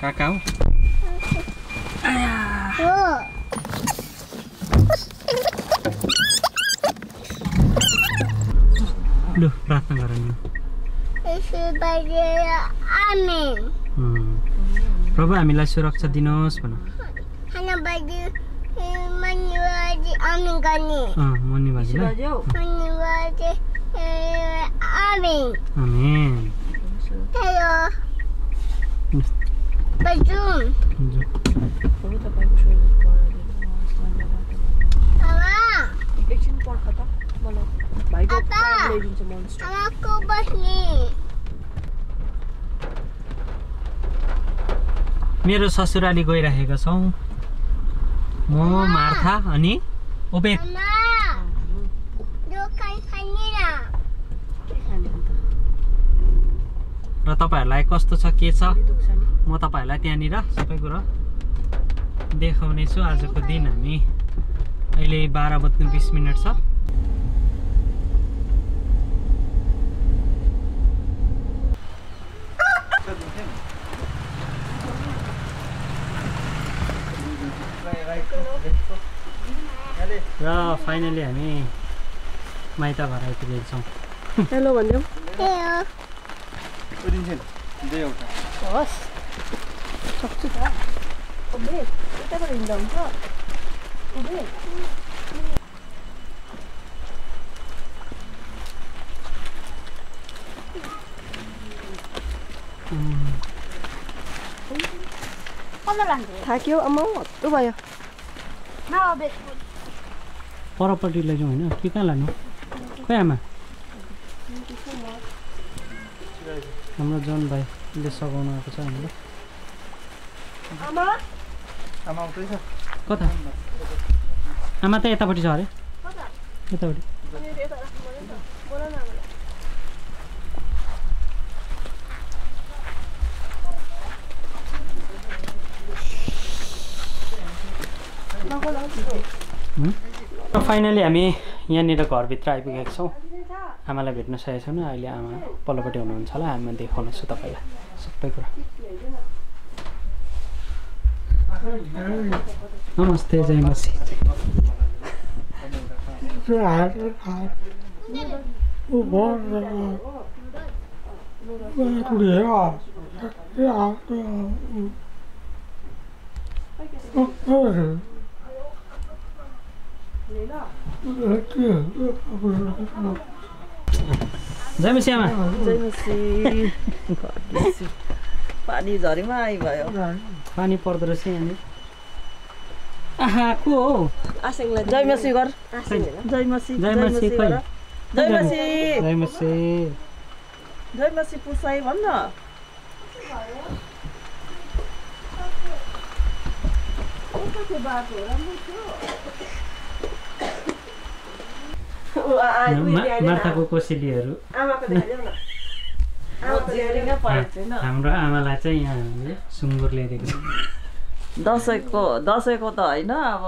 काका हो लु प्रार्थना गरौँ प्रभु हामीलाई सुरक्षा दिनुहोस् भन मन्नी बाजेलाई आमेन मेरो ससुराली गइराखेका छौँ म मार्था अनि ओबेद र तपाईहरुलाई कस्तो छ के छ म तपाईहरुलाई त्यहाँनिर सबै कुरा देखाउने छु आजको दिन हामी अहिले 12:20 छ र फाइनली हामी माइत घर आइपुगेका छौँ हेलो भन्दियौ होस् सक्छु त ओबे यताबाट हिँड्दा हुन्छ ओबे थाक्यो अम्मा हत्तु भयो परपट्टि लैजाउँ होइन कि कहाँ लानु खै आमा हाम्रो जन भाइले सघाउनु आएको छ हामीलाई कता आमा त यतापट्टि छ अरे यतापट्टि फाइनली हामी यहाँनिर घरभित्र आइपुगेका छौँ आमालाई भेट्न सकेको छैनौँ अहिले आमा पल्लोपट्टि हुनुहुन्छ होला हामी देखाउनेछु तपाईँलाई सबै कुरा नमस्ते जय मसी जय मसी आमा जय मसी पानी झरीमा आइभयो पानी पर्दो रहेछ यहाँनिर आहा को हो आसेङलाई जय मसी गर जय मसी जय मसी गर जय मसी जय मसी जय मसी पुसाई भन्न मार्थाको कोसेलीहरू हाम्रो आमालाई चाहिँ यहाँ हामीले सुँगुर ल्याइदिएको छ दसैँको त होइन अब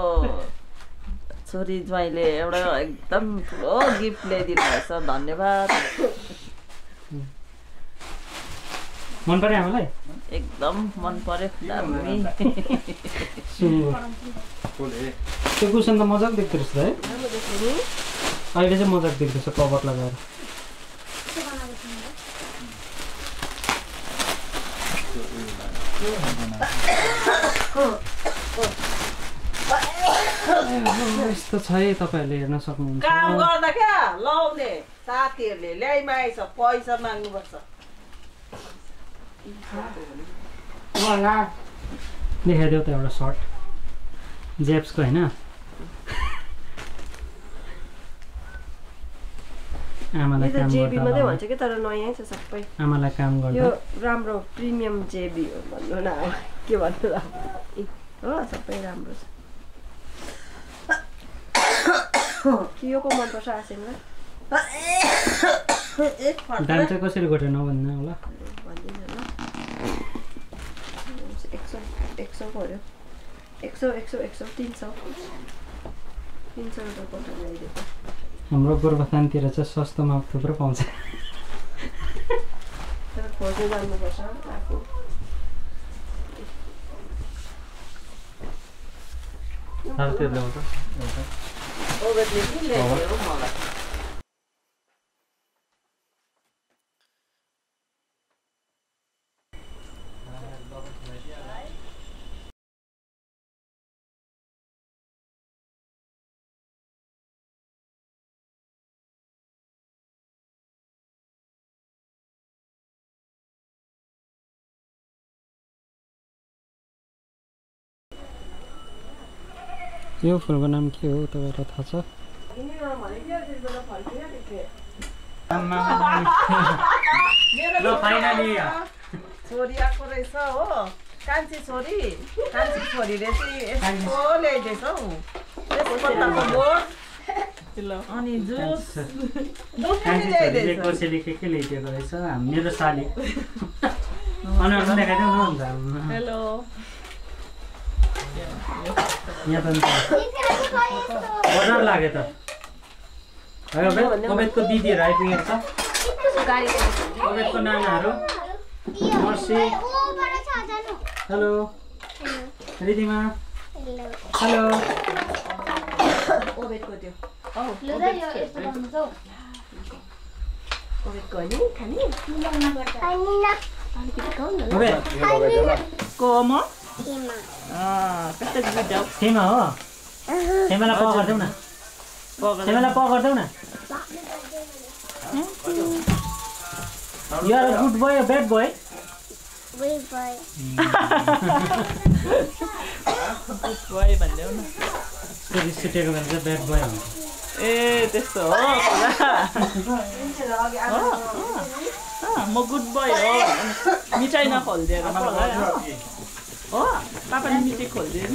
छोरी ज्वाइँले एउटा एकदम ठुलो गिफ्ट ल्याइदिनु भएछ धन्यवाद मन पर्यो आमालाई एकदम मन पर्यो दामी सुँगुर त्यो कुसन त मजाक देख्दो रहेछ है अहिले चाहिँ मजाक देख्दैछ कभर लगाएर यस्तो छ है तपाईँहरूले हेर्न सक्नुहुन्छ काम गर्दा क्या लाउने साथीहरूले ल्याइमाएछ पैसा माग्नुपर्छ देखाइदेऊ त एउटा सर्ट जेप्सको होइन आमालाई काम जेबी मात्रै भन्छ कि तर नयाँ छ सबै आमालाई काम गर्दा यो राम्रो प्रिमियम जेबी हो भन्नु न के भन्नु र हो सबै राम्रो छ कि यो को मनपर्छ आसेङलाई दाम चाहिँ कसरी घट्यो नभन्नु होला भन्दिनँ ल 100 पर्यो 100 300 रुपियाँ कटा ल्याइदिएको हाम्रो गोरुबथानतिर चाहिँ सस्तोमा थुप्रो पाउँछ तर खोज्नु जानुपर्छ आफू अब त्यो ल्याउँछ ओबेदले के ल्याइदियो हौ मलाई यो फुलको नाम के हो तपाईँलाई थाहा छ ल फाइनली छोरी आएको रहेछ हो कान्छी छोरीले चाहिँ यस्तो ल्याइदिएछ हौ त्यसपत्ताको बोट अनि जुस कान्छी कसैले के ल्याइदिएको रहेछ मेरो साली अनुहार पनि देखाइदेऊ न अन्त हेलो यहाँ त बजार लाग्यो त अबेदको दिदीहरू आइपुगेको छ अबेदको नानाहरू मर्सी हेलो रिदिमा हेलो ओबेदको त्यो ओबेदको नि खाने अबेद को म कस्तो बुझ्यौ थेमा हो थेमालाई पकर्देऊ न थेमालाई पकर्देऊ न You are a good boy or bad boy? Good boy. Good boy भन्देऊ न रिस सुटेको बेला चाहिँ ब्याड बोय हुन्छ ए त्यस्तो हो म गुड बोय हो मिठाई नखोलिदिएर हो पापाले मिठाई खोलिदिएन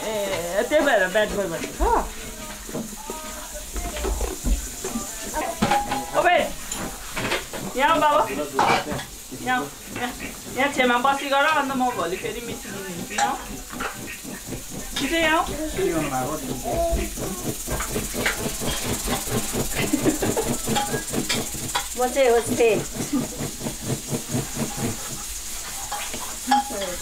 ए त्यही भएर ब्याड बोय भनेको ओबे यहाँ बाबा यहाँ छेमा बसी गर अन्त म भोलि फेरि मिठी दिन्छु यहाँ छिटै यहाँ म चाहिँ होस्टेज